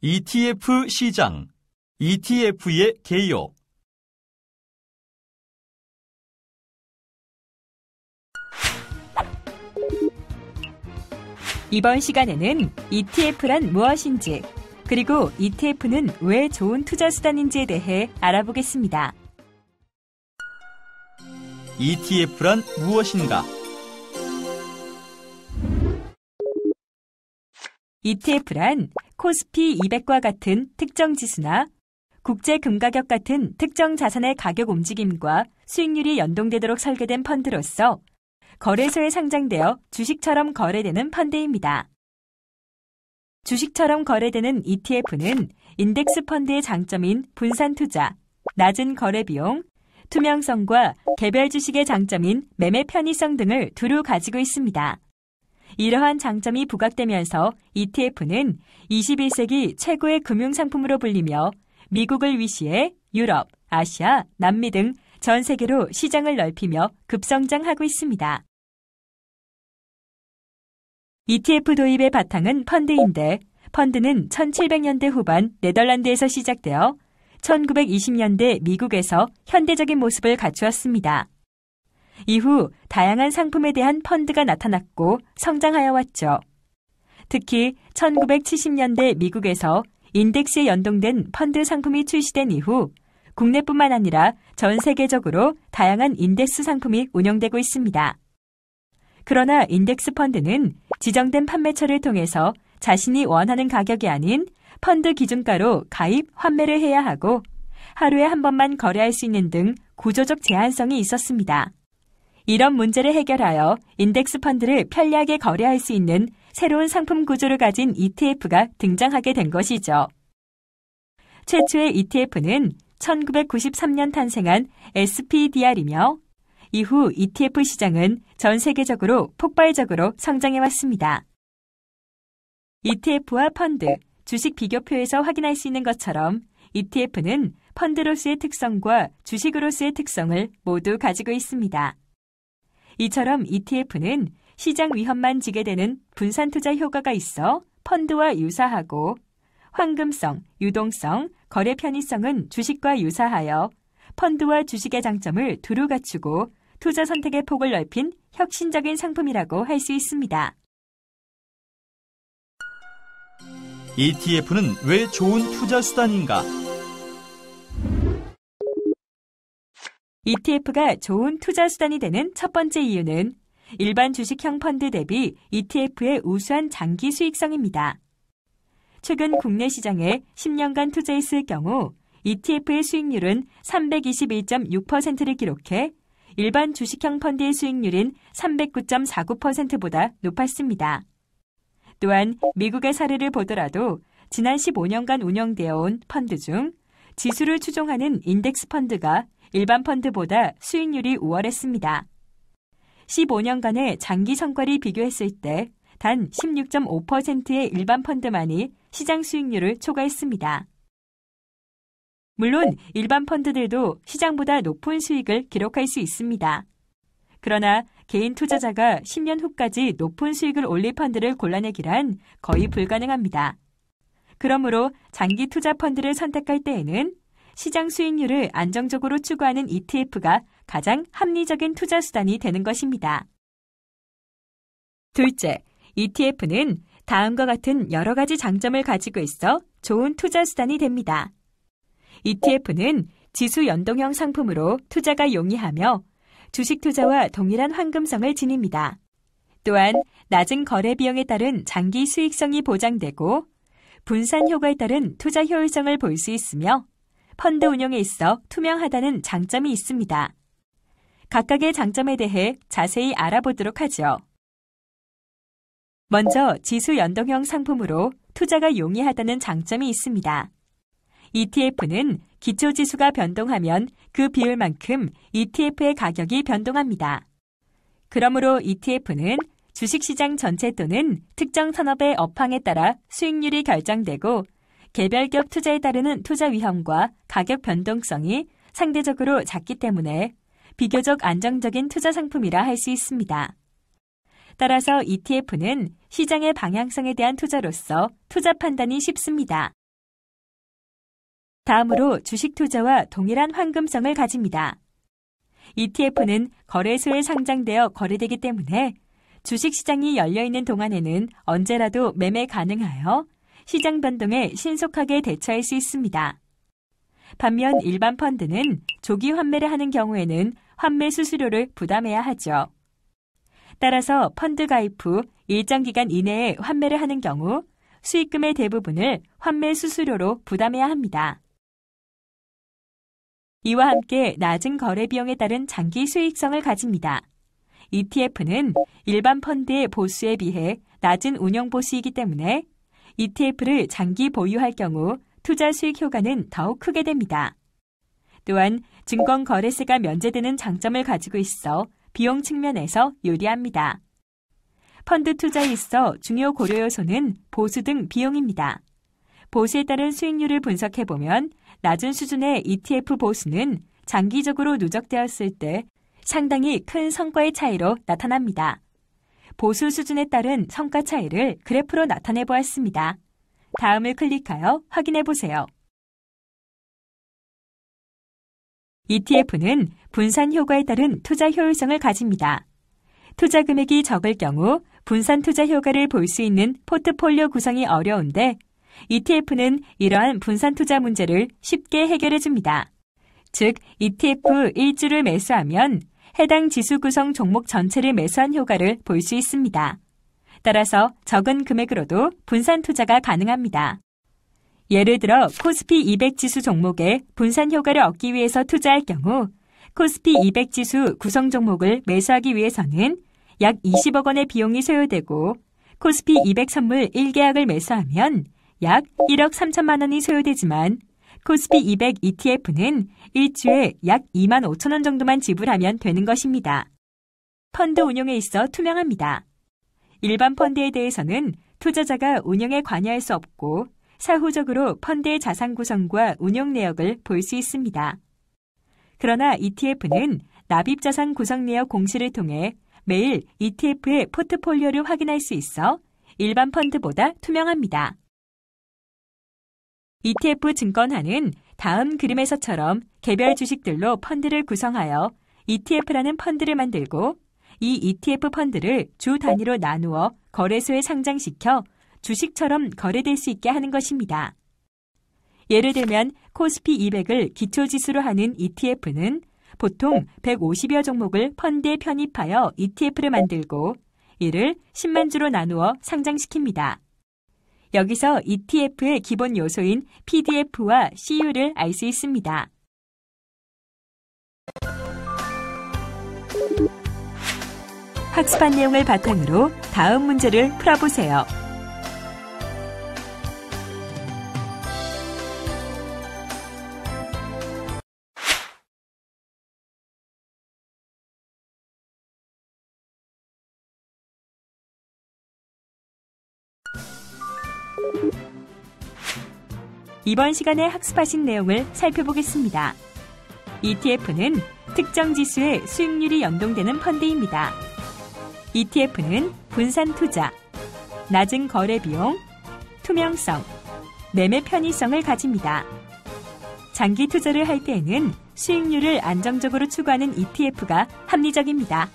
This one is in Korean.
ETF 시장, ETF의 개요. 이번 시간에는 ETF란 무엇인지, 그리고 ETF는 왜 좋은 투자 수단인지에 대해 알아보겠습니다. ETF란 무엇인가? ETF란 코스피 200과 같은 특정 지수나 국제 금가격 같은 특정 자산의 가격 움직임과 수익률이 연동되도록 설계된 펀드로서 거래소에 상장되어 주식처럼 거래되는 펀드입니다. 주식처럼 거래되는 ETF는 인덱스 펀드의 장점인 분산 투자, 낮은 거래 비용, 투명성과 개별 주식의 장점인 매매 편의성 등을 두루 가지고 있습니다. 이러한 장점이 부각되면서 ETF는 21세기 최고의 금융상품으로 불리며 미국을 위시해 유럽, 아시아, 남미 등 전 세계로 시장을 넓히며 급성장하고 있습니다. ETF 도입의 바탕은 펀드인데, 펀드는 1700년대 후반 네덜란드에서 시작되어 1920년대 미국에서 현대적인 모습을 갖추었습니다. 이후 다양한 상품에 대한 펀드가 나타났고 성장하여 왔죠. 특히 1970년대 미국에서 인덱스에 연동된 펀드 상품이 출시된 이후 국내뿐만 아니라 전 세계적으로 다양한 인덱스 상품이 운영되고 있습니다. 그러나 인덱스 펀드는 지정된 판매처를 통해서 자신이 원하는 가격이 아닌 펀드 기준가로 가입, 환매를 해야 하고 하루에 한 번만 거래할 수 있는 등 구조적 제한성이 있었습니다. 이런 문제를 해결하여 인덱스 펀드를 편리하게 거래할 수 있는 새로운 상품 구조를 가진 ETF가 등장하게 된 것이죠. 최초의 ETF는 1993년 탄생한 SPDR이며 이후 ETF 시장은 전 세계적으로 폭발적으로 성장해왔습니다. ETF와 펀드, 주식 비교표에서 확인할 수 있는 것처럼 ETF는 펀드로서의 특성과 주식으로서의 특성을 모두 가지고 있습니다. 이처럼 ETF는 시장 위험만 지게 되는 분산 투자 효과가 있어 펀드와 유사하고 황금성, 유동성, 거래 편의성은 주식과 유사하여 펀드와 주식의 장점을 두루 갖추고 투자 선택의 폭을 넓힌 혁신적인 상품이라고 할 수 있습니다. ETF는 왜 좋은 투자 수단인가? ETF가 좋은 투자 수단이 되는 첫 번째 이유는 일반 주식형 펀드 대비 ETF의 우수한 장기 수익성입니다. 최근 국내 시장에 10년간 투자했을 경우 ETF의 수익률은 321.6%를 기록해 일반 주식형 펀드의 수익률인 309.49%보다 높았습니다. 또한 미국의 사례를 보더라도 지난 15년간 운영되어 온 펀드 중 지수를 추종하는 인덱스 펀드가 일반 펀드보다 수익률이 우월했습니다. 15년간의 장기 성과를 비교했을 때 단 16.5%의 일반 펀드만이 시장 수익률을 초과했습니다. 물론 일반 펀드들도 시장보다 높은 수익을 기록할 수 있습니다. 그러나 개인 투자자가 10년 후까지 높은 수익을 올릴 펀드를 골라내기란 거의 불가능합니다. 그러므로 장기 투자 펀드를 선택할 때에는 시장 수익률을 안정적으로 추구하는 ETF가 가장 합리적인 투자 수단이 되는 것입니다. 둘째, ETF는 다음과 같은 여러 가지 장점을 가지고 있어 좋은 투자 수단이 됩니다. ETF는 지수 연동형 상품으로 투자가 용이하며 주식 투자와 동일한 황금성을 지닙니다. 또한 낮은 거래 비용에 따른 장기 수익성이 보장되고 분산 효과에 따른 투자 효율성을 볼 수 있으며 펀드 운용에 있어 투명하다는 장점이 있습니다. 각각의 장점에 대해 자세히 알아보도록 하죠. 먼저 지수 연동형 상품으로 투자가 용이하다는 장점이 있습니다. ETF는 기초지수가 변동하면 그 비율만큼 ETF의 가격이 변동합니다. 그러므로 ETF는 주식시장 전체 또는 특정 산업의 업황에 따라 수익률이 결정되고 개별격 투자에 따르는 투자 위험과 가격 변동성이 상대적으로 작기 때문에 비교적 안정적인 투자 상품이라 할 수 있습니다. 따라서 ETF는 시장의 방향성에 대한 투자로서 투자 판단이 쉽습니다. 다음으로 주식 투자와 동일한 황금성을 가집니다. ETF는 거래소에 상장되어 거래되기 때문에 주식시장이 열려있는 동안에는 언제라도 매매 가능하여 시장 변동에 신속하게 대처할 수 있습니다. 반면 일반 펀드는 조기 환매를 하는 경우에는 환매 수수료를 부담해야 하죠. 따라서 펀드 가입 후 일정 기간 이내에 환매를 하는 경우 수익금의 대부분을 환매 수수료로 부담해야 합니다. 이와 함께 낮은 거래 비용에 따른 장기 수익성을 가집니다. ETF는 일반 펀드의 보수에 비해 낮은 운영 보수이기 때문에 ETF를 장기 보유할 경우 투자 수익 효과는 더욱 크게 됩니다. 또한 증권 거래세가 면제되는 장점을 가지고 있어 비용 측면에서 유리합니다. 펀드 투자에 있어 중요 고려 요소는 보수 등 비용입니다. 보수에 따른 수익률을 분석해보면 낮은 수준의 ETF 보수는 장기적으로 누적되었을 때 상당히 큰 성과의 차이로 나타납니다. 보수 수준에 따른 성과 차이를 그래프로 나타내 보았습니다. 다음을 클릭하여 확인해 보세요. ETF는 분산 효과에 따른 투자 효율성을 가집니다. 투자 금액이 적을 경우 분산 투자 효과를 볼 수 있는 포트폴리오 구성이 어려운데 ETF는 이러한 분산 투자 문제를 쉽게 해결해 줍니다. 즉, ETF 1주를 매수하면 해당 지수 구성 종목 전체를 매수한 효과를 볼 수 있습니다. 따라서 적은 금액으로도 분산 투자가 가능합니다. 예를 들어 코스피 200 지수 종목에 분산 효과를 얻기 위해서 투자할 경우 코스피 200 지수 구성 종목을 매수하기 위해서는 약 20억 원의 비용이 소요되고 코스피 200 선물 1계약을 매수하면 약 1억 3천만 원이 소요되지만 코스피 200 ETF는 일주에 약 2만 5천 원 정도만 지불하면 되는 것입니다. 펀드 운용에 있어 투명합니다. 일반 펀드에 대해서는 투자자가 운영에 관여할 수 없고 사후적으로 펀드의 자산 구성과 운용 내역을 볼 수 있습니다. 그러나 ETF는 납입 자산 구성 내역 공시를 통해 매일 ETF의 포트폴리오를 확인할 수 있어 일반 펀드보다 투명합니다. ETF 증권화는 다음 그림에서처럼 개별 주식들로 펀드를 구성하여 ETF라는 펀드를 만들고 이 ETF 펀드를 주 단위로 나누어 거래소에 상장시켜 주식처럼 거래될 수 있게 하는 것입니다. 예를 들면 코스피 200을 기초지수로 하는 ETF는 보통 150여 종목을 펀드에 편입하여 ETF를 만들고 이를 10만 주로 나누어 상장시킵니다. 여기서 ETF의 기본 요소인 PDF와 CU를 알 수 있습니다. 학습한 내용을 바탕으로 다음 문제를 풀어보세요. 이번 시간에 학습하신 내용을 살펴보겠습니다. ETF는 특정 지수의 수익률이 연동되는 펀드입니다. ETF는 분산 투자, 낮은 거래 비용, 투명성, 매매 편의성을 가집니다. 장기 투자를 할 때에는 수익률을 안정적으로 추구하는 ETF가 합리적입니다.